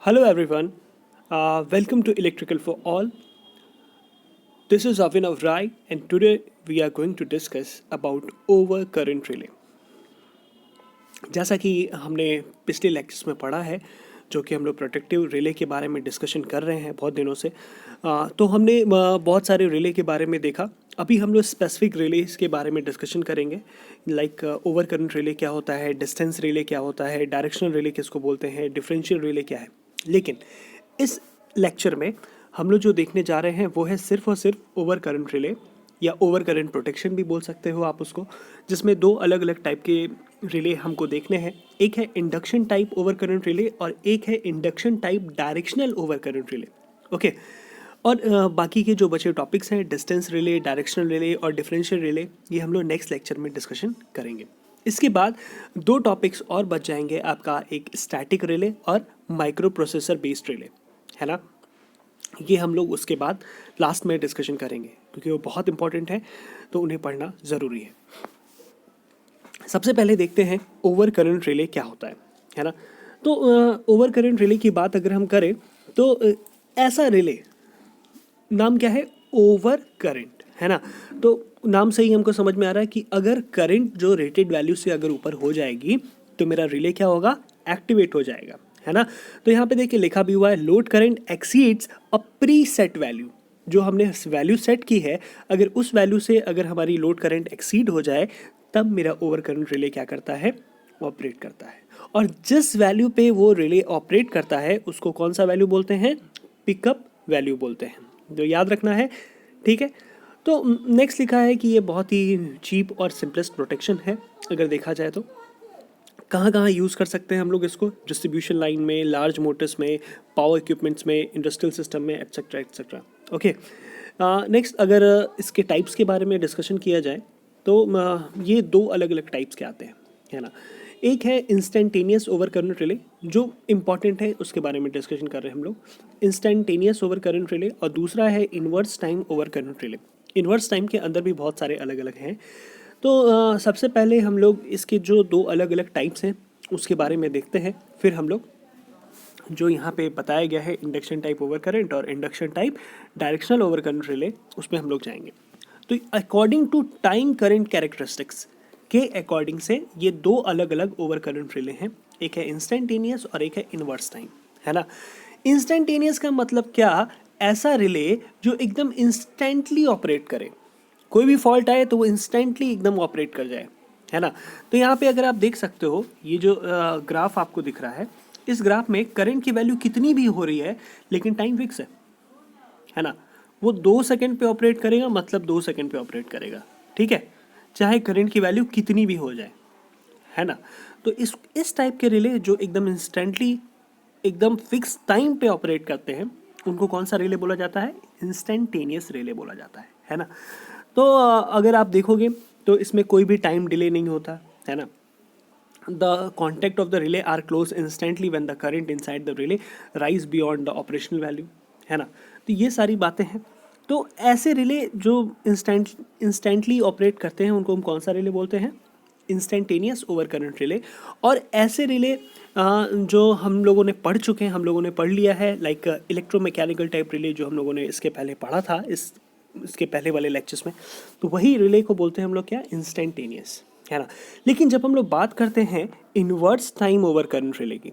Hello everyone, welcome to Electrical for All. This is Avinav Rai and today we are going to discuss about overcurrent relay. जैसा कि हमने पिछले lectures में पढ़ा है, जो कि हम लोग प्रोटेक्टिव रिले के बारे में डिस्कशन कर रहे हैं बहुत दिनों से, तो हमने बहुत सारे रिले के बारे में देखा. अभी हम लोग स्पेसिफिक रिलेज के बारे में डिस्कशन करेंगे, लाइक ओवर करंट रिले क्या होता है, डिस्टेंस रिले क्या होता है, डायरेक्शनल रिले किसको बोलते हैं, डिफरेंशियल रिले क्या है. लेकिन इस लेक्चर में हम लोग जो देखने जा रहे हैं वो है सिर्फ और सिर्फ ओवर करंट रिले या ओवर करंट प्रोटेक्शन भी बोल सकते हो आप उसको, जिसमें दो अलग अलग टाइप के रिले हमको देखने हैं. एक है induction type over current relay और एक है induction type directional over current relay. Okay, और बाकी के जो बचे टॉपिक्स हैं डिस्टेंस रिले, डायरेक्शनल रिले और डिफरेंशियल रिले, ये हम लोग नेक्स्ट लेक्चर में डिस्कशन करेंगे. इसके बाद दो टॉपिक्स और बच जाएंगे आपका, एक स्टैटिक रिले और माइक्रो प्रोसेसर बेस्ड रिले, है ना. ये हम लोग उसके बाद लास्ट में डिस्कशन करेंगे क्योंकि वो बहुत इंपॉर्टेंट है, तो उन्हें पढ़ना ज़रूरी है. सबसे पहले देखते हैं ओवर करंट रिले क्या होता है ना. तो ओवर करंट रिले की बात अगर हम करें तो ऐसा रिले, नाम क्या है, ओवर करंट, है ना. तो नाम से ही हमको समझ में आ रहा है कि अगर करंट जो रेटेड वैल्यू से अगर ऊपर हो जाएगी तो मेरा रिले क्या होगा, एक्टिवेट हो जाएगा, है ना. तो यहाँ पे देखिए लिखा भी हुआ है, लोड करंट एक्सीड्स अ प्री सेट वैल्यू. जो हमने वैल्यू सेट की है, अगर उस वैल्यू से अगर हमारी लोड करंट एक्सीड हो जाए तब मेरा ओवर करंट रिले क्या करता है, ऑपरेट करता है. और जिस वैल्यू पे वो रिले ऑपरेट करता है उसको कौन सा वैल्यू बोलते हैं, पिकअप वैल्यू बोलते हैं, जो याद रखना है. ठीक है, तो नेक्स्ट लिखा है कि ये बहुत ही चीप और सिंपलेस्ट प्रोटेक्शन है. अगर देखा जाए तो कहाँ कहाँ यूज़ कर सकते हैं हम लोग इसको, डिस्ट्रीब्यूशन लाइन में, लार्ज मोटर्स में, पावर इक्विपमेंट्स में, इंडस्ट्रियल सिस्टम में, एट्सेट्रा एट्सेट्रा. ओके, नेक्स्ट अगर इसके टाइप्स के बारे में डिस्कशन किया जाए तो ये दो अलग अलग टाइप्स के आते हैं, है ना. एक है इंस्टेंटेनियस ओवर करंट रिले, जो इंपॉर्टेंट है उसके बारे में डिस्कशन कर रहे हैं हम लोग, इंस्टेंटेनियस ओवर करंट रिले. और दूसरा है inverse time over current relay. Inverse time के अंदर भी बहुत सारे अलग अलग हैं. तो सबसे पहले हम लोग इसके जो दो अलग अलग टाइप्स हैं उसके बारे में देखते हैं, फिर हम लोग जो यहाँ पे बताया गया है इंडक्शन टाइप ओवर करंट और induction type directional over current relay, उसमें हम लोग जाएंगे. तो according to time current characteristics के अकॉर्डिंग से ये दो अलग अलग ओवर करंट रिले हैं. एक है इंस्टेंटेनियस और एक है इन्वर्स टाइम, है ना. इंस्टेंटेनियस का मतलब क्या, ऐसा रिले जो एकदम इंस्टेंटली ऑपरेट करे, कोई भी फॉल्ट आए तो वो इंस्टेंटली एकदम ऑपरेट कर जाए, है ना. तो यहाँ पे अगर आप देख सकते हो, ये जो ग्राफ आपको दिख रहा है, इस ग्राफ में करंट की वैल्यू कितनी भी हो रही है लेकिन टाइम फिक्स है ना. वो 2 सेकंड पे ऑपरेट करेगा, मतलब 2 सेकंड पे ऑपरेट करेगा, ठीक है, चाहे करंट की वैल्यू कितनी भी हो जाए, है ना. तो इस टाइप के रिले जो एकदम इंस्टेंटली एकदम फिक्स टाइम पे ऑपरेट करते हैं उनको कौन सा रिले बोला जाता है, इंस्टेंटेनियस रिले बोला जाता है ना. तो अगर आप देखोगे तो इसमें कोई भी टाइम डिले नहीं होता, है ना. The contact of the relay are close instantly when the current inside the relay rise beyond the operational value, है ना. तो ये सारी बातें हैं. तो ऐसे रिले जो इंस्टेंटली ऑपरेट करते हैं उनको हम कौन सा रिले बोलते हैं, इंस्टेंटेनियस ओवर करंट रिले. और ऐसे रिले जो हम लोगों ने पढ़ चुके हैं, हम लोगों ने पढ़ लिया है, लाइक इलेक्ट्रोमैकेनिकल टाइप रिले जो हम लोगों ने इसके पहले पढ़ा था, इसके पहले वाले लेक्चर्स में, तो वही रिले को बोलते हैं हम लोग क्या, इंस्टेंटेनियस, है ना. लेकिन जब हम लोग बात करते हैं inverse time over current relay की,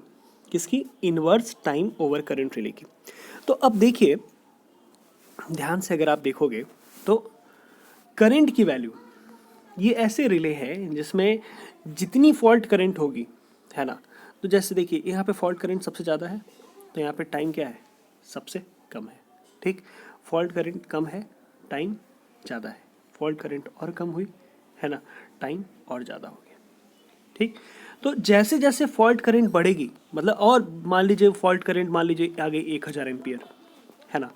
किसकी, inverse time over current relay की, तो अब देखिए ध्यान से अगर आप देखोगे तो करंट की वैल्यू, ये ऐसे रिले हैं जिसमें जितनी फॉल्ट करंट होगी, है ना. तो जैसे देखिए यहाँ पे फॉल्ट करंट सबसे ज़्यादा है, तो यहाँ पे टाइम क्या है, सबसे कम है, ठीक. फॉल्ट करंट कम है, टाइम ज़्यादा है, फॉल्ट करंट और कम हुई, है ना, टाइम और ज़्यादा हो गया, ठीक. तो जैसे जैसे फॉल्ट करंट बढ़ेगी, मतलब और मान लीजिए फॉल्ट करंट मान लीजिए आ गई 1000 एम्पियर, है ना,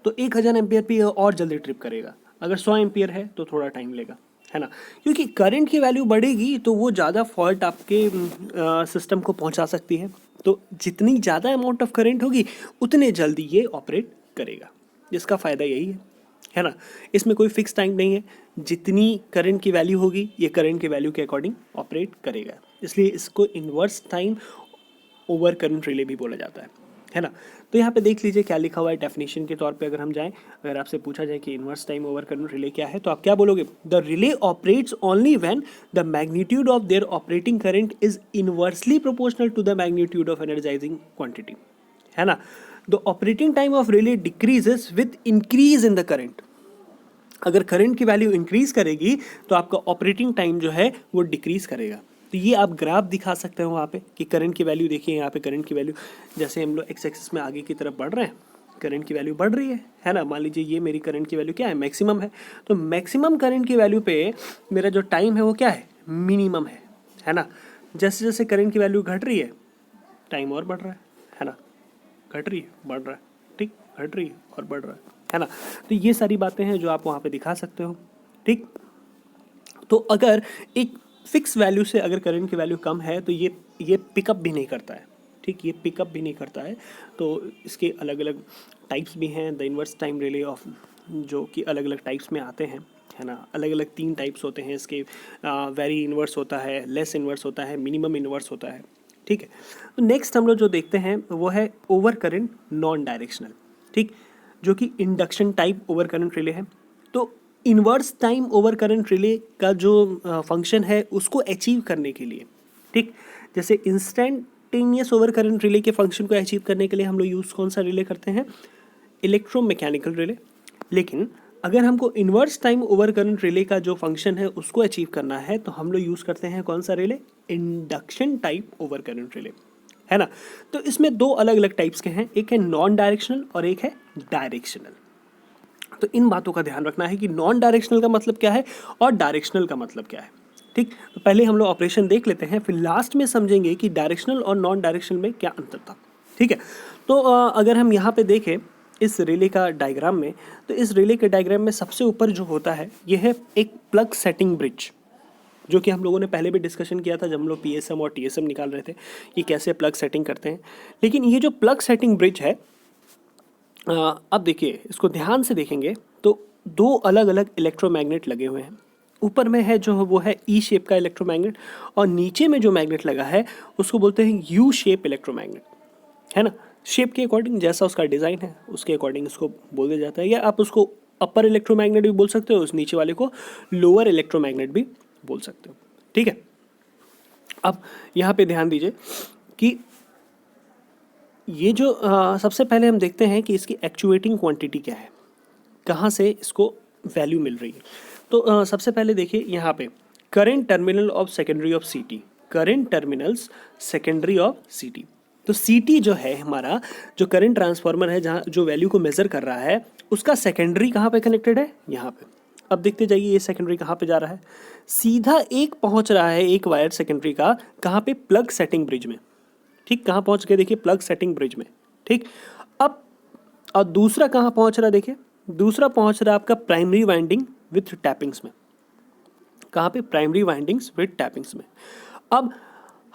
तो 1000 एम्पियर पे और जल्दी ट्रिप करेगा. अगर 100 एम्पियर है तो थोड़ा टाइम लेगा, है ना, क्योंकि करंट की वैल्यू बढ़ेगी तो वो ज़्यादा फॉल्ट आपके सिस्टम को पहुंचा सकती है. तो जितनी ज़्यादा अमाउंट ऑफ करंट होगी उतने जल्दी ये ऑपरेट करेगा, जिसका फ़ायदा यही है ना. इसमें कोई फिक्स टाइम नहीं है, जितनी करंट की वैल्यू होगी ये करंट की वैल्यू के अकॉर्डिंग ऑपरेट करेगा, इसलिए इसको inverse time over current relay भी बोला जाता है. है ना। तो यहाँ पे देख लीजिए क्या लिखा हुआ है डेफिनेशन के तौर पे। अगर हम जाएं, अगर आपसे पूछा जाए कि inverse time over current relay क्या है, तो आप क्या बोलोगे? The relay operates only when the magnitude of their operating current is inversely proportional to the magnitude of energising quantity, है ना। The operating time of relay decreases with increase in the current. अगर current की value increase करेगी तो आपका operating time जो है वो डिक्रीज करेगा। तो ये आप ग्राफ दिखा सकते हो वहाँ पे कि करंट की वैल्यू देखिए, यहाँ पे करंट की वैल्यू जैसे हम लोग एक्स एक्सिस में आगे की तरफ बढ़ रहे हैं, करंट की वैल्यू बढ़ रही है ना। मान लीजिए ये मेरी करंट की वैल्यू क्या है? मैक्सिमम है। तो मैक्सिमम करंट की वैल्यू पे मेरा जो टाइम है वो क्या है? मिनिमम है ना। जैसे जैसे करंट की वैल्यू घट रही है, टाइम और बढ़ रहा है ना। घट रही है, बढ़ रहा है, ठीक, घट रही है और बढ़ रहा है ना। तो ये सारी बातें हैं जो आप वहाँ पे दिखा सकते हो, ठीक। तो अगर एक फिक्स वैल्यू से अगर करंट की वैल्यू कम है तो ये पिकअप भी नहीं करता है, ठीक, ये पिकअप भी नहीं करता है। तो इसके अलग अलग टाइप्स भी हैं। The inverse time relay of, जो कि अलग अलग टाइप्स में आते हैं, है ना। अलग अलग 3 टाइप्स होते हैं इसके। वेरी इन्वर्स होता है, लेस इन्वर्स होता है, मिनिमम इन्वर्स होता है, ठीक है। तो नेक्स्ट हम लोग जो देखते हैं वो है ओवर करंट नॉन डायरेक्शनल, ठीक, जो कि induction type over current relay है। तो inverse time over current relay का जो फंक्शन है उसको अचीव करने के लिए, ठीक, जैसे इंस्टेंटेनियस ओवर करंट रिले के फंक्शन को अचीव करने के लिए हम लोग यूज़ कौन सा रिले करते हैं? Electromechanical relay. लेकिन अगर हमको inverse time over current relay का जो फंक्शन है उसको अचीव करना है तो हम लोग यूज़ करते हैं कौन सा relay? Induction type over current relay, है ना। तो इसमें 2 अलग अलग टाइप्स के हैं, एक है नॉन डायरेक्शनल और एक है डायरेक्शनल। तो इन बातों का ध्यान रखना है कि नॉन डायरेक्शनल का मतलब क्या है और डायरेक्शनल का मतलब क्या है, ठीक। तो पहले हम लोग ऑपरेशन देख लेते हैं, फिर लास्ट में समझेंगे कि डायरेक्शनल और नॉन डायरेक्शनल में क्या अंतर था, ठीक है। तो अगर हम यहाँ पे देखें इस रिले का डायग्राम में, तो इस रिले के डायग्राम में सबसे ऊपर जो होता है ये है एक प्लग सेटिंग ब्रिज, जो कि हम लोगों ने पहले भी डिस्कशन किया था जब हम लोग PSM और TSM निकाल रहे थे कि कैसे प्लग सेटिंग करते हैं। लेकिन ये जो प्लग सेटिंग ब्रिज है, अब देखिए इसको ध्यान से देखेंगे तो 2 अलग अलग इलेक्ट्रोमैग्नेट लगे हुए हैं। ऊपर में है जो वो है ई शेप का इलेक्ट्रोमैग्नेट, और नीचे में जो मैग्नेट लगा है उसको बोलते हैं यू शेप इलेक्ट्रोमैग्नेट, है ना। शेप के अकॉर्डिंग, जैसा उसका डिज़ाइन है उसके अकॉर्डिंग इसको बोल दिया जाता है, या आप उसको अपर इलेक्ट्रोमैग्नेट भी बोल सकते हो, उस नीचे वाले को लोअर इलेक्ट्रोमैग्नेट भी बोल सकते हो, ठीक है। अब यहाँ पे ध्यान दीजिए कि ये जो सबसे पहले हम देखते हैं कि इसकी एक्चुएटिंग क्वांटिटी क्या है, कहाँ से इसको वैल्यू मिल रही है। तो सबसे पहले देखिए यहाँ पे current terminal of secondary of CT, current terminals secondary of CT। तो CT जो है हमारा जो करंट ट्रांसफार्मर है, जहाँ जो वैल्यू को मेजर कर रहा है, उसका सेकेंडरी कहाँ पे कनेक्टेड है? यहाँ पे। अब देखते जाइए ये सेकेंडरी कहाँ पे जा रहा है, सीधा एक पहुँच रहा है एक वायर सेकेंडरी का, कहाँ पे? प्लग सेटिंग ब्रिज में, ठीक। कहाँ पहुँच गए? देखिए प्लग सेटिंग ब्रिज में, ठीक। अब और दूसरा कहाँ पहुँच रहा है? देखिए दूसरा पहुँच रहा है आपका प्राइमरी वाइंडिंग विथ टैपिंग्स में। कहाँ पे? प्राइमरी वाइंडिंग्स विथ टैपिंग्स में। अब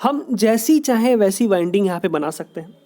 हम जैसी चाहे वैसी वाइंडिंग यहाँ पे बना सकते हैं,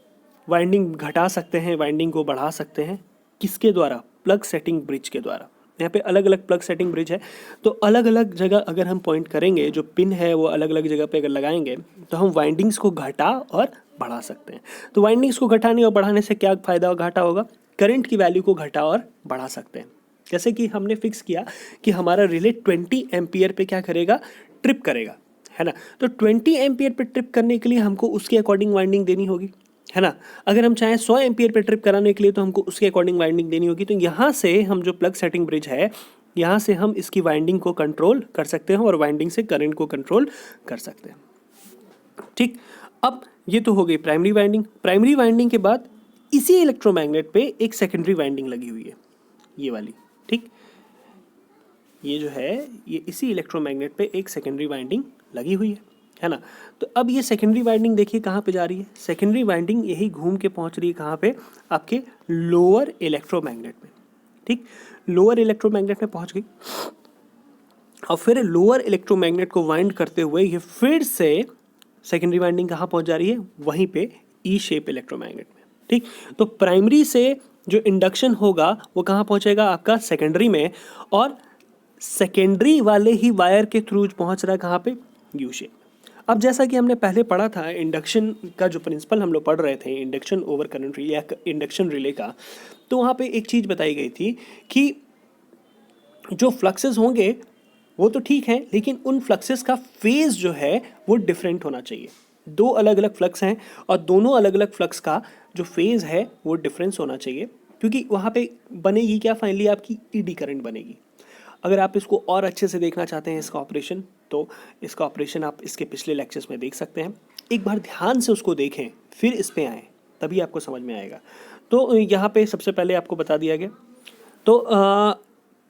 वाइंडिंग घटा सकते हैं, वाइंडिंग को बढ़ा सकते हैं, किसके द्वारा? प्लग सेटिंग ब्रिज के द्वारा। यहाँ पे अलग अलग प्लग सेटिंग ब्रिज है, तो अलग अलग जगह अगर हम पॉइंट करेंगे, जो पिन है वो अलग अलग जगह पे अगर लगाएंगे तो हम वाइंडिंग्स को घटा और बढ़ा सकते हैं। तो वाइंडिंग्स को घटाने और बढ़ाने से क्या फ़ायदा और घाटा होगा? करंट की वैल्यू को घटा और बढ़ा सकते हैं। जैसे कि हमने फिक्स किया कि हमारा रिले 20 एम्पियर पे क्या करेगा? ट्रिप करेगा, है ना। तो 20 एम्पियर पे ट्रिप करने के लिए हमको उसके अकॉर्डिंग वाइंडिंग देनी होगी, है ना। अगर हम चाहें 100 एम्पियर पे ट्रिप कराने के लिए तो हमको उसके अकॉर्डिंग वाइंडिंग देनी होगी। तो यहाँ से हम जो प्लग सेटिंग ब्रिज है, यहाँ से हम इसकी वाइंडिंग को कंट्रोल कर सकते हैं और वाइंडिंग से करंट को कंट्रोल कर सकते हैं, ठीक। अब ये तो हो गई प्राइमरी वाइंडिंग। प्राइमरी वाइंडिंग के बाद इसी इलेक्ट्रोमैग्नेट पे एक सेकेंडरी वाइंडिंग लगी हुई है, ये वाली, ठीक। ये जो है ये इसी इलेक्ट्रोमैग्नेट पे एक सेकेंडरी वाइंडिंग लगी हुई है ना। तो अब ये सेकेंडरी वाइंडिंग देखिए कहाँ पे जा रही है? सेकेंडरी वाइंडिंग यही घूम के पहुँच रही है कहाँ पे? आपके लोअर इलेक्ट्रोमैग्नेट में, ठीक। लोअर इलेक्ट्रोमैग्नेट में पहुँच गई और फिर लोअर इलेक्ट्रोमैग्नेट को वाइंड करते हुए ये फिर से सेकेंडरी वाइंडिंग कहाँ पहुँच जा रही है? वहीं पे ई शेप इलेक्ट्रोमैग्नेट में, ठीक। तो प्राइमरी से जो इंडक्शन होगा वो कहाँ पहुँचेगा? आपका सेकेंडरी में, और सेकेंडरी वाले ही वायर के थ्रू पहुँच रहा है कहाँ पे? U shape. अब जैसा कि हमने पहले पढ़ा था, इंडक्शन का जो प्रिंसिपल हम लोग पढ़ रहे थे, इंडक्शन ओवर करंट रिले या इंडक्शन रिले का, तो वहाँ पे एक चीज़ बताई गई थी कि जो फ्लक्सेस होंगे वो तो ठीक है, लेकिन उन फ्लक्सेस का फेज जो है वो डिफरेंट होना चाहिए। दो अलग अलग फ्लक्स हैं और दोनों अलग अलग फ्लक्स का जो फेज है वो डिफरेंस होना चाहिए, क्योंकि वहाँ पे बनेगी क्या, फाइनली आपकी ईडी करंट बनेगी। अगर आप इसको और अच्छे से देखना चाहते हैं इसका ऑपरेशन, तो इसका ऑपरेशन आप इसके पिछले लेक्चर्स में देख सकते हैं। एक बार ध्यान से उसको देखें फिर इस पे आएँ, तभी आपको समझ में आएगा। तो यहाँ पे सबसे पहले आपको बता दिया गया, तो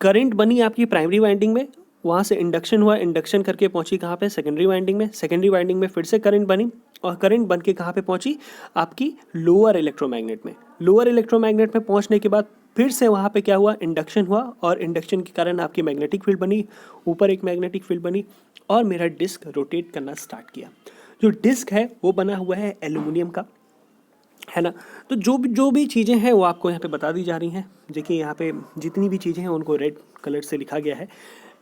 करंट बनी आपकी प्राइमरी वाइंडिंग में, वहाँ से इंडक्शन हुआ, इंडक्शन करके पहुंची कहाँ पे, सेकेंडरी वाइंडिंग में, सेकेंडरी वाइंडिंग में फिर से करंट बनी और करंट बन के कहाँ पे पहुंची, आपकी लोअर इलेक्ट्रोमैग्नेट में। लोअर इलेक्ट्रोमैग्नेट में पहुंचने के बाद फिर से वहाँ पे क्या हुआ, इंडक्शन हुआ और इंडक्शन के कारण आपकी मैग्नेटिक फील्ड बनी, ऊपर एक मैग्नेटिक फील्ड bनी और मेरा डिस्क रोटेट करना स्टार्ट किया। जो डिस्क है वो बना हुआ है एल्यूमिनियम का, है ना। तो जो भी चीज़ें हैं वो आपको यहाँ पे बता दी जा रही हैं। देखिए यहाँ पे जितनी भी चीज़ें हैं उनको रेड कलर से लिखा गया है।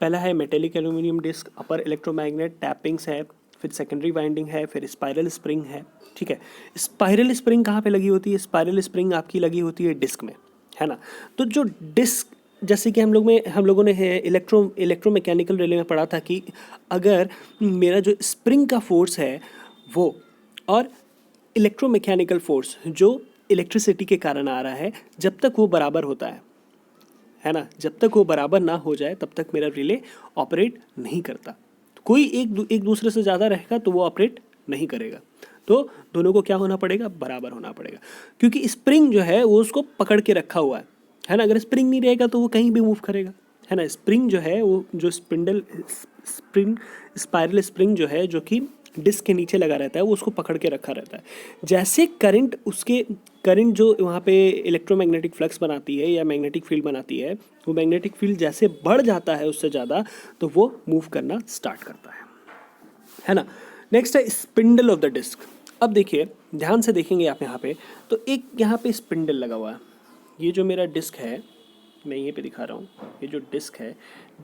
पहला है मेटेलिक एल्यूमिनियम डिस्क, अपर इलेक्ट्रोमैग्नेट, टैपिंग्स है, फिर सेकेंडरी वाइंडिंग है, फिर स्पाइरल स्प्रिंग है, ठीक है। स्पाइरल स्प्रिंग कहाँ पे लगी होती है, स्पाइरल स्प्रिंग आपकी लगी होती है डिस्क में, है ना। तो जो डिस्क, जैसे कि हम लोगों ने इलेक्ट्रोमैकेनिकल रिले में पढ़ा था कि अगर मेरा जो स्प्रिंग का फोर्स है वो और इलेक्ट्रोमैकेनिकल फोर्स जो इलेक्ट्रिसिटी के कारण आ रहा है, जब तक वो बराबर होता है ना, जब तक वो बराबर ना हो जाए तब तक मेरा रिले ऑपरेट नहीं करता। कोई एक दूसरे से ज़्यादा रहेगा तो वो ऑपरेट नहीं करेगा। तो दोनों को क्या होना पड़ेगा, बराबर होना पड़ेगा, क्योंकि स्प्रिंग जो है वो उसको पकड़ के रखा हुआ है ना। अगर स्प्रिंग नहीं रहेगा तो वो कहीं भी मूव करेगा, है ना। स्प्रिंग जो है वो जो स्पाइरल स्प्रिंग जो है, जो कि डिस्क के नीचे लगा रहता है, वो उसको पकड़ के रखा रहता है। जैसे करंट जो वहाँ पे इलेक्ट्रोमैग्नेटिक फ्लक्स बनाती है या मैग्नेटिक फील्ड बनाती है, वो मैग्नेटिक फील्ड जैसे बढ़ जाता है उससे ज़्यादा, तो वो मूव करना स्टार्ट करता है ना। नेक्स्ट है स्पिंडल ऑफ द डिस्क। अब देखिए ध्यान से देखेंगे आप यहाँ पे, तो एक यहाँ पे स्पिंडल लगा हुआ है। ये जो मेरा डिस्क है, मैं ये पे दिखा रहा हूँ, ये जो डिस्क है,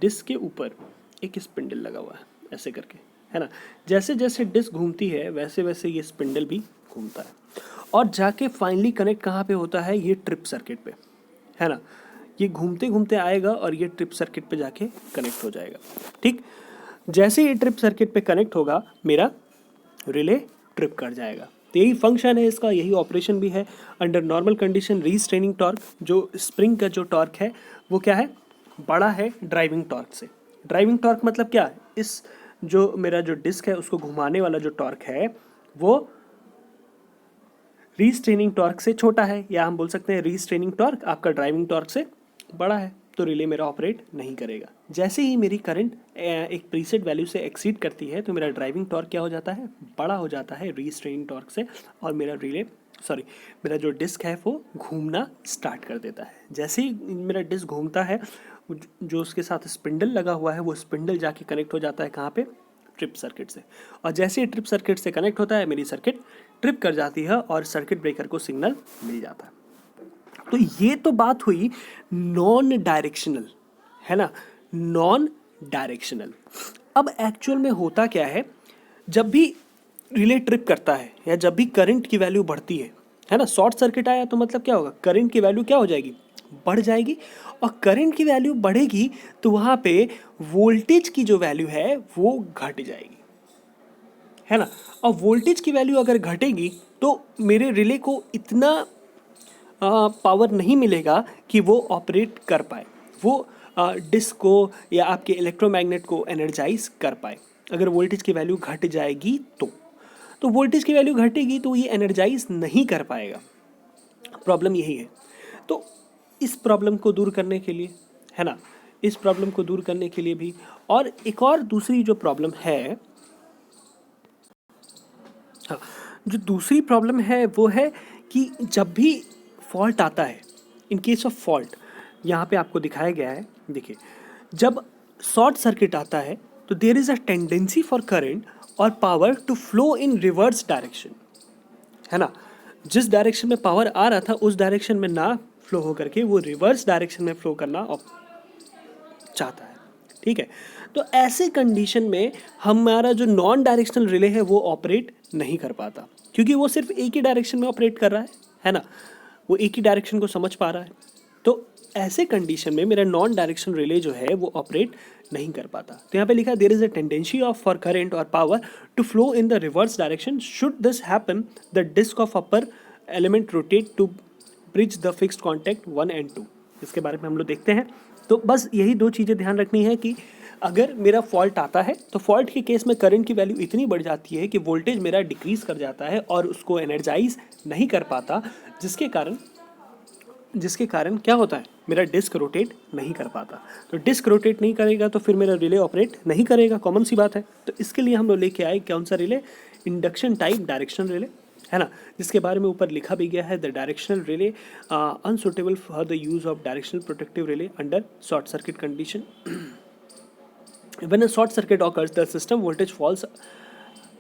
डिस्क के ऊपर एक स्पिंडल लगा हुआ है ऐसे करके, है ना। जैसे जैसे डिस्क घूमती है वैसे वैसे ये स्पिंडल भी घूमता है और जाके फाइनली कनेक्ट कहाँ पे होता है, ये ट्रिप सर्किट पे, है ना। ये घूमते घूमते आएगा और ये ट्रिप सर्किट पे जाके कनेक्ट हो जाएगा, ठीक। जैसे ये ट्रिप सर्किट पे कनेक्ट होगा मेरा रिले ट्रिप कर जाएगा। तो यही फंक्शन है इसका, यही ऑपरेशन भी है। अंडर नॉर्मल कंडीशन रीस्ट्रेनिंग टॉर्क, जो स्प्रिंग का जो टॉर्क है वो क्या है, बड़ा है ड्राइविंग टॉर्क से। ड्राइविंग टॉर्क मतलब क्या है, इस जो मेरा जो डिस्क है उसको घुमाने वाला जो टॉर्क है वो रीस्ट्रेनिंग टॉर्क से छोटा है, या हम बोल सकते हैं रीस्ट्रेनिंग टॉर्क आपका ड्राइविंग टॉर्क से बड़ा है, तो रिले मेरा ऑपरेट नहीं करेगा। जैसे ही मेरी करंट एक प्रीसेट वैल्यू से एक्सीड करती है तो मेरा ड्राइविंग टॉर्क क्या हो जाता है, बड़ा हो जाता है रीस्ट्रेनिंग टॉर्क से, और मेरा जो डिस्क है वो घूमना स्टार्ट कर देता है। जैसे ही मेरा डिस्क घूमता है, जो उसके साथ स्पिंडल लगा हुआ है वो स्पिंडल जाके कनेक्ट हो जाता है कहाँ पे, ट्रिप सर्किट से। और जैसे ही ट्रिप सर्किट से कनेक्ट होता है मेरी सर्किट ट्रिप कर जाती है और सर्किट ब्रेकर को सिग्नल मिल जाता है। तो ये तो बात हुई नॉन डायरेक्शनल, है ना, नॉन डायरेक्शनल। अब एक्चुअल में होता क्या है, जब भी रिले ट्रिप करता है या जब भी करंट की वैल्यू बढ़ती है ना, शॉर्ट सर्किट आया तो मतलब क्या होगा, करंट की वैल्यू क्या हो जाएगी, बढ़ जाएगी। और करंट की वैल्यू बढ़ेगी तो वहाँ पे वोल्टेज की जो वैल्यू है वो घट जाएगी, है ना। और वोल्टेज की वैल्यू अगर घटेगी तो मेरे रिले को इतना पावर नहीं मिलेगा कि वो ऑपरेट कर पाए, वो डिस्क को या आपके इलेक्ट्रोमैग्नेट को एनर्जाइज कर पाए। अगर वोल्टेज की वैल्यू घट जाएगी तो वोल्टेज की वैल्यू घटेगी तो ये एनर्जाइज नहीं कर पाएगा। प्रॉब्लम यही है। तो इस प्रॉब्लम को दूर करने के लिए, है ना, इस प्रॉब्लम को दूर करने के लिए भी, और एक और दूसरी जो प्रॉब्लम है, हाँ, जो दूसरी प्रॉब्लम है वो है कि जब भी फॉल्ट आता है, इन केस ऑफ फॉल्ट, यहाँ पे आपको दिखाया गया है, देखिए, जब शॉर्ट सर्किट आता है तो there is a tendency for current और power to flow in reverse direction, है ना। जिस डायरेक्शन में पावर आ रहा था उस डायरेक्शन में ना फ्लो होकर के वो रिवर्स डायरेक्शन में फ्लो करना चाहता है। ठीक है। तो ऐसे कंडीशन में हमारा जो नॉन डायरेक्शनल रिले है वो ऑपरेट नहीं कर पाता, क्योंकि वो सिर्फ एक ही डायरेक्शन में ऑपरेट कर रहा है ना, वो एक ही डायरेक्शन को समझ पा रहा है। तो ऐसे कंडीशन में मेरा नॉन डायरेक्शनल रिले जो है वो ऑपरेट नहीं कर पाता। तो यहाँ पे लिखा there is a tendency of for current और power to flow in the reverse direction. Should this happen the disc of upper element rotate to bridge the fixed contact 1 and 2। इसके बारे में हम लोग देखते हैं। तो बस यही दो चीज़ें ध्यान रखनी है कि अगर मेरा फॉल्ट आता है तो फॉल्ट के केस में करंट की वैल्यू इतनी बढ़ जाती है कि वोल्टेज मेरा डिक्रीज कर जाता है और उसको एनर्जाइज नहीं कर पाता, जिसके कारण क्या होता है, मेरा डिस्क रोटेट नहीं कर पाता। तो डिस्क रोटेट नहीं करेगा तो फिर मेरा रिले ऑपरेट नहीं करेगा, कॉमन सी बात है। तो इसके लिए हम लोग लेके आए कौन सा relay, induction type directional relay, है ना, जिसके बारे में ऊपर लिखा भी गया है the directional relay unsuitable for the use of directional protective relay under short circuit condition. When a short circuit occurs, the system voltage falls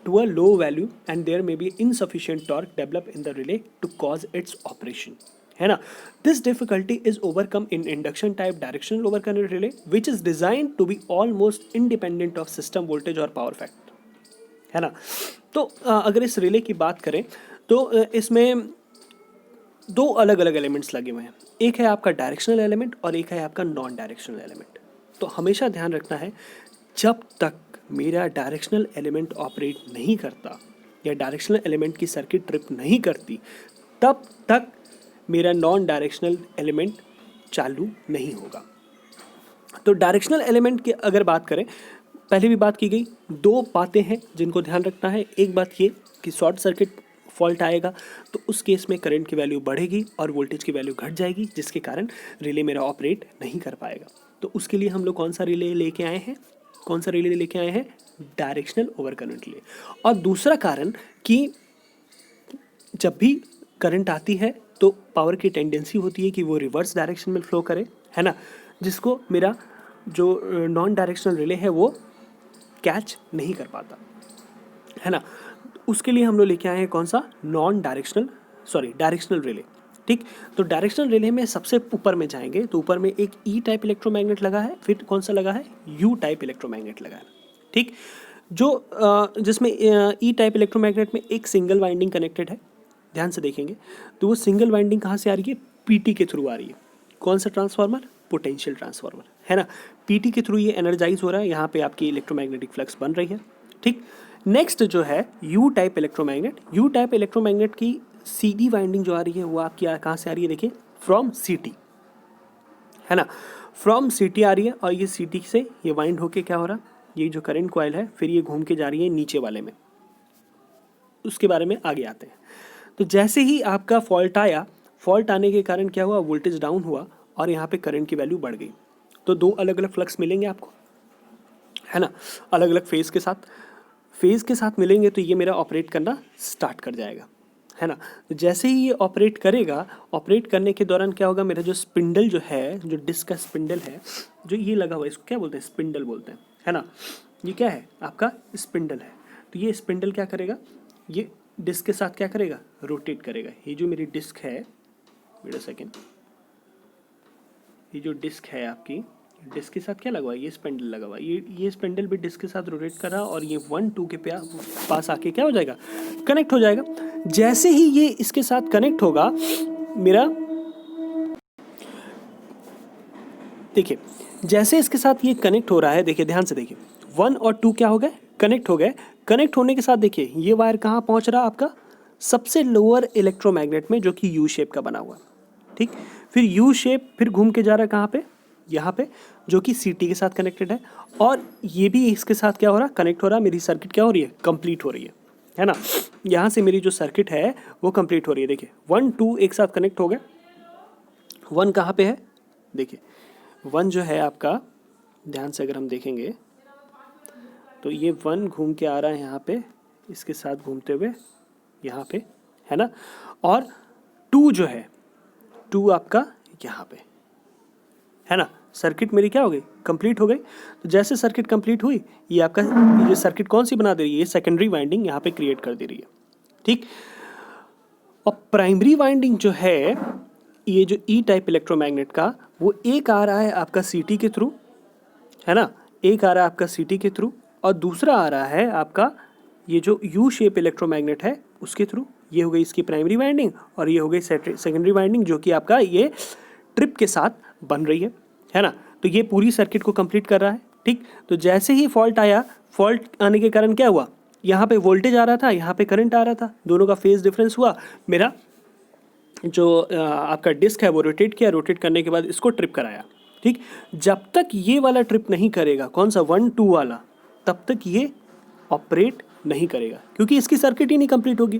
to a low value and there may be insufficient torque develop in the relay to cause its operation, है ना। This difficulty is overcome in induction type directional overcurrent relay which is designed to be almost independent of system voltage or power factor, है ना। तो अगर इस relay की बात करें तो इसमें दो अलग अलग एलिमेंट्स लगे हुए हैं, एक है आपका डायरेक्शनल एलिमेंट और एक है आपका नॉन डायरेक्शनल एलिमेंट। तो हमेशा ध्यान रखना है जब तक मेरा डायरेक्शनल एलिमेंट ऑपरेट नहीं करता या डायरेक्शनल एलिमेंट की सर्किट ट्रिप नहीं करती तब तक मेरा नॉन डायरेक्शनल एलिमेंट चालू नहीं होगा। तो डायरेक्शनल एलिमेंट की अगर बात करें, पहले भी बात की गई, दो बातें हैं जिनको ध्यान रखना है। एक बात ये कि शॉर्ट सर्किट फॉल्ट आएगा तो उस केस में करंट की वैल्यू बढ़ेगी और वोल्टेज की वैल्यू घट जाएगी, जिसके कारण रिले मेरा ऑपरेट नहीं कर पाएगा। तो उसके लिए हम लोग कौन सा रिले लेके आए हैं, डायरेक्शनल ओवरकरंट रिले। और दूसरा कारण कि जब भी करंट आती है तो पावर की टेंडेंसी होती है कि वो रिवर्स डायरेक्शन में फ्लो करे, है ना, जिसको मेरा जो नॉन डायरेक्शनल रिले है वो कैच नहीं कर पाता, है ना। उसके लिए हम लोग लेके आए हैं कौन सा, डायरेक्शनल रिले। ठीक, तो डायरेक्शनल रिले में सबसे ऊपर में जाएंगे तो ऊपर में एक ई टाइप इलेक्ट्रोमैग्नेट लगा है, फिर कौन सा लगा है, यू टाइप इलेक्ट्रोमैग्नेट लगा है। ठीक, जो जिसमें ई टाइप इलेक्ट्रोमैग्नेट में एक सिंगल वाइंडिंग कनेक्टेड है, ध्यान से देखेंगे तो वो सिंगल वाइंडिंग कहाँ से आ रही है, पीटी के थ्रू आ रही है। कौन सा ट्रांसफार्मर, पोटेंशियल ट्रांसफार्मर, है ना। पीटी के थ्रू ये एनर्जाइज हो रहा है, यहाँ पे आपकी इलेक्ट्रोमैग्नेटिक फ्लक्स बन रही है। ठीक, नेक्स्ट जो है यू टाइप इलेक्ट्रोमैग्नेट की सीडी वाइंडिंग जो आ रही है वो आपकी कहाँ से आ रही है, देखिए फ्रॉम सीटी, है ना, फ्रॉम सीटी आ रही है और ये सीटी से ये वाइंड होके क्या हो रहा है, ये जो करंट कॉइल है फिर ये घूम के जा रही है नीचे वाले में, उसके बारे में आगे आते हैं। तो जैसे ही आपका फॉल्ट आया, फॉल्ट आने के कारण क्या हुआ, वोल्टेज डाउन हुआ और यहाँ पे करंट की वैल्यू बढ़ गई। तो दो अलग अलग फ्लक्स मिलेंगे आपको, है ना, अलग अलग फेज के साथ मिलेंगे तो ये मेरा ऑपरेट करना स्टार्ट कर जाएगा, है ना। तो जैसे ही ये ऑपरेट करेगा, ऑपरेट करने के दौरान क्या होगा, मेरा जो स्पिंडल जो है, जो डिस्क का स्पिंडल है जो ये लगा हुआ है, इसको क्या बोलते हैं, स्पिंडल बोलते हैं, है ना। ये क्या है, आपका स्पिंडल है। तो ये स्पिंडल क्या करेगा, ये डिस्क के साथ क्या करेगा, रोटेट करेगा। ये जो मेरी डिस्क है, वेट अ सेकेंड, ये जो डिस्क है आपकी, डिस्क के साथ क्या लगा हुआ है, ये स्पिंडल लगा हुआ है। ये स्पिंडल भी डिस्क के साथ रोटेट कर रहा है और ये 1-2 के पास आके क्या हो जाएगा, कनेक्ट हो जाएगा। जैसे ही ये इसके साथ कनेक्ट होगा, मेरा देखिए जैसे इसके साथ ये कनेक्ट हो रहा है, देखिए ध्यान से देखिए, 1 और 2 क्या हो गए, कनेक्ट हो गए। कनेक्ट होने के साथ देखिए ये वायर कहाँ पहुँच रहा है, आपका सबसे लोअर इलेक्ट्रोमैग्नेट में जो कि यू शेप का बना हुआ है। ठीक, फिर यू शेप फिर घूम के जा रहा है कहाँ पे, यहाँ पे, जो कि सीटी के साथ कनेक्टेड है और ये भी इसके साथ क्या हो रहा है, कनेक्ट हो रहा है। मेरी सर्किट क्या हो रही है, कंप्लीट हो रही है ना। यहाँ से मेरी जो सर्किट है वो कंप्लीट हो रही है। देखिए 1-2 एक साथ कनेक्ट हो गए। 1 कहाँ पे है, देखिए 1 जो है आपका, ध्यान से अगर हम देखेंगे तो ये 1 घूम के आ रहा है यहाँ पे, इसके साथ घूमते हुए यहाँ पे, है ना। और 2 जो है, 2 आपका यहाँ पे, है ना। सर्किट मेरी क्या हो गई, कंप्लीट हो गई। तो जैसे सर्किट कंप्लीट हुई, ये आपका ये सर्किट कौन सी बना दे रही है, ये सेकेंडरी वाइंडिंग यहाँ पे क्रिएट कर दे रही है। ठीक, और प्राइमरी वाइंडिंग जो है, ये जो ई टाइप इलेक्ट्रोमैग्नेट का, वो एक आ रहा है आपका सीटी के थ्रू, है ना, एक आ रहा है आपका CT के थ्रू और दूसरा आ रहा है आपका ये जो यू शेप इलेक्ट्रोमैग्नेट है उसके थ्रू। ये हो गई इसकी प्राइमरी वाइंडिंग और ये हो गई सेकेंडरी वाइंडिंग जो कि आपका ये ट्रिप के साथ बन रही है ना। तो ये पूरी सर्किट को कंप्लीट कर रहा है, ठीक। तो जैसे ही फॉल्ट आया, फॉल्ट आने के कारण क्या हुआ, यहाँ पे वोल्टेज आ रहा था, यहाँ पे करंट आ रहा था, दोनों का फेज डिफरेंस हुआ। मेरा जो आपका डिस्क है वो रोटेट किया, रोटेट करने के बाद इसको ट्रिप कराया, ठीक। जब तक ये वाला ट्रिप नहीं करेगा, कौन सा 1 2 वाला, तब तक ये ऑपरेट नहीं करेगा क्योंकि इसकी सर्किट ही नहीं कंप्लीट होगी।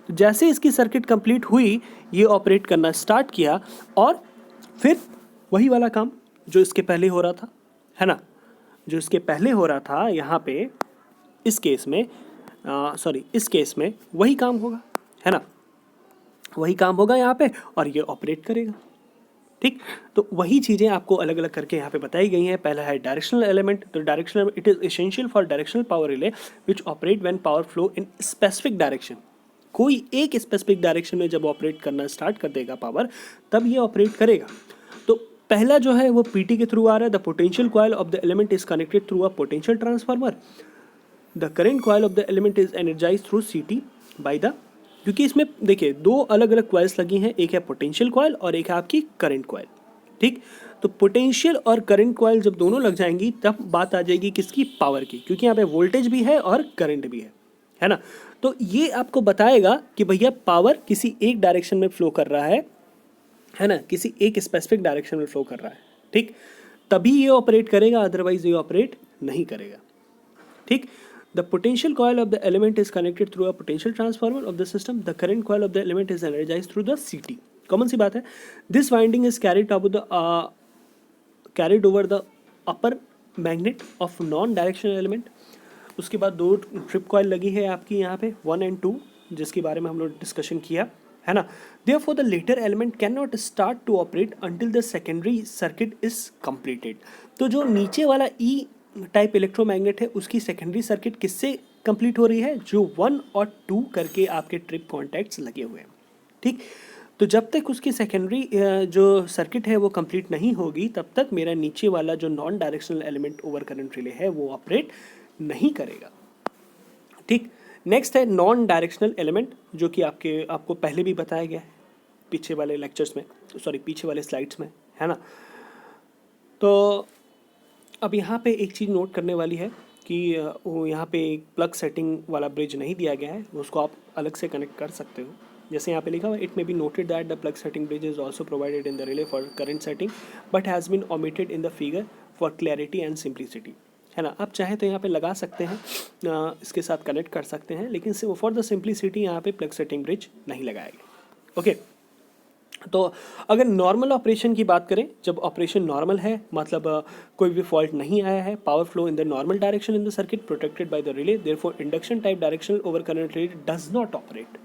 तो जैसे इसकी सर्किट कंप्लीट हुई, ये ऑपरेट करना स्टार्ट किया और फिर वही वाला काम जो इसके पहले हो रहा था, है ना, जो इसके पहले हो रहा था यहाँ पे इस केस में इस केस में वही काम होगा, है ना, वही काम होगा यहाँ पे और ये ऑपरेट करेगा, ठीक। तो वही चीज़ें आपको अलग अलग करके यहाँ पे बताई गई हैं। पहला है डायरेक्शनल एलिमेंट। तो directional, it is essential for directional power relay which operate when power flow in specific direction. कोई एक स्पेसिफिक डायरेक्शन में जब ऑपरेट करना स्टार्ट कर देगा पावर, तब ये ऑपरेट करेगा। तो पहला जो है वो PT के थ्रू आ रहा है। The potential coil of the element is connected through a potential transformer. The current coil of the element is energise through CT by the, क्योंकि इसमें देखिए दो अलग अलग कॉइल्स लगी हैं, एक है पोटेंशियल कॉइल और एक है आपकी करंट कॉइल, ठीक। तो पोटेंशियल और करंट कॉइल जब दोनों लग जाएंगी तब बात आ जाएगी किसकी, पावर की, क्योंकि यहाँ पे वोल्टेज भी है और करंट भी है ना। तो ये आपको बताएगा कि भैया पावर किसी एक डायरेक्शन में फ्लो कर रहा है ना, किसी एक स्पेसिफिक डायरेक्शन में फ्लो कर रहा है, ठीक। तभी ये ऑपरेट करेगा, अदरवाइज ये ऑपरेट नहीं करेगा, ठीक। The potential coil of the element is connected through a potential transformer of the system. The current coil of the element is energized through the CT. Common सी बात है। This winding is carried over the upper magnet of non-directional element. उसके बाद दो trip coil लगी है आपकी यहाँ पे 1 and 2, जिसके बारे में हम लोग डिस्कशन किया, है ना। Therefore the later element cannot start to operate until the secondary circuit is completed. तो जो नीचे वाला E टाइप इलेक्ट्रोमैग्नेट है उसकी सेकेंडरी सर्किट किससे कंप्लीट हो रही है, जो 1 और 2 करके आपके ट्रिप कॉन्टैक्ट्स लगे हुए हैं, ठीक। तो जब तक उसकी सेकेंडरी जो सर्किट है वो कंप्लीट नहीं होगी, तब तक मेरा नीचे वाला जो non directional element over current relay है वो ऑपरेट नहीं करेगा, ठीक। नेक्स्ट है नॉन डायरेक्शनल एलिमेंट, जो कि आपको पहले भी बताया गया है पीछे वाले लेक्चर्स में, पीछे वाले स्लाइड्स में, है ना। तो अब यहाँ पे एक चीज़ नोट करने वाली है कि वो यहाँ पे एक प्लग सेटिंग वाला ब्रिज नहीं दिया गया है, उसको आप अलग से कनेक्ट कर सकते हो। जैसे यहाँ पे लिखा हुआ, it may be noted that the plug setting bridge is also provided in the relay for current setting but has been omitted in the figure for clarity and simplicity, है ना। आप चाहें तो यहाँ पे लगा सकते हैं, इसके साथ कनेक्ट कर सकते हैं, लेकिन फॉर द सिंप्लिसिटी यहाँ पे प्लग सेटिंग ब्रिज नहीं लगाया गया, ओके। तो अगर नॉर्मल ऑपरेशन की बात करें, जब ऑपरेशन नॉर्मल है, मतलब कोई भी फॉल्ट नहीं आया है, power flow in the normal direction in the circuit protected by the relay, therefore induction type directional over current relay does not operate.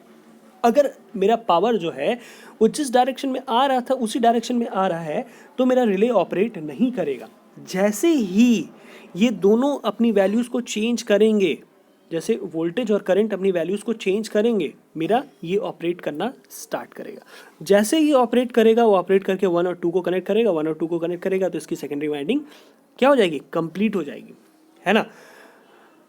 अगर मेरा पावर जो है वो जिस डायरेक्शन में आ रहा था उसी डायरेक्शन में आ रहा है, तो मेरा रिले ऑपरेट नहीं करेगा। जैसे ही ये दोनों अपनी वैल्यूज़ को चेंज करेंगे, जैसे वोल्टेज और करंट अपनी वैल्यूज़ को चेंज करेंगे, मेरा ये ऑपरेट करना स्टार्ट करेगा। जैसे ही ऑपरेट करेगा, वो ऑपरेट करके 1 और 2 को कनेक्ट करेगा, 1 और 2 को कनेक्ट करेगा, तो इसकी सेकेंडरी वाइंडिंग क्या हो जाएगी, कंप्लीट हो जाएगी, है ना।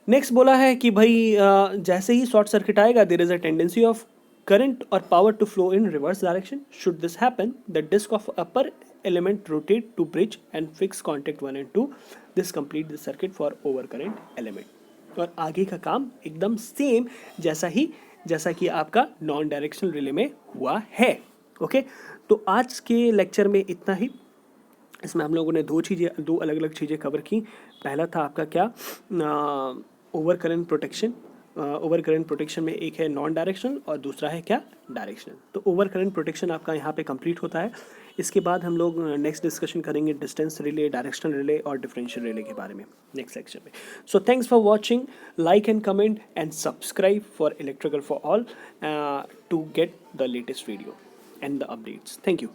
नेक्स्ट बोला है कि भाई जैसे ही शॉर्ट सर्किट आएगा, there is a tendency of current और power to flow in reverse direction. Should this happen, the disc of upper element rotate to bridge and fix contact 1 and 2. This complete the circuit for overcurrent element. और आगे का काम एकदम same जैसा कि आपका non directional relay में हुआ है, ओके। तो आज के लेक्चर में इतना ही। इसमें हम लोगों ने दो अलग अलग चीज़ें कवर की। पहला था आपका क्या, over current protection. Over current protection में एक है नॉन डायरेक्शनल और दूसरा है क्या, डायरेक्शनल। तो ओवर करंट प्रोटेक्शन आपका यहाँ पे कंप्लीट होता है। इसके बाद हम लोग नेक्स्ट डिस्कशन करेंगे डिस्टेंस रिले, डायरेक्शनल रिले और डिफरेंशियल रिले के बारे में नेक्स्ट लेक्चर में। So thanks for watching, like and comment and subscribe for electrical for all to get the latest video and the updates. Thank you.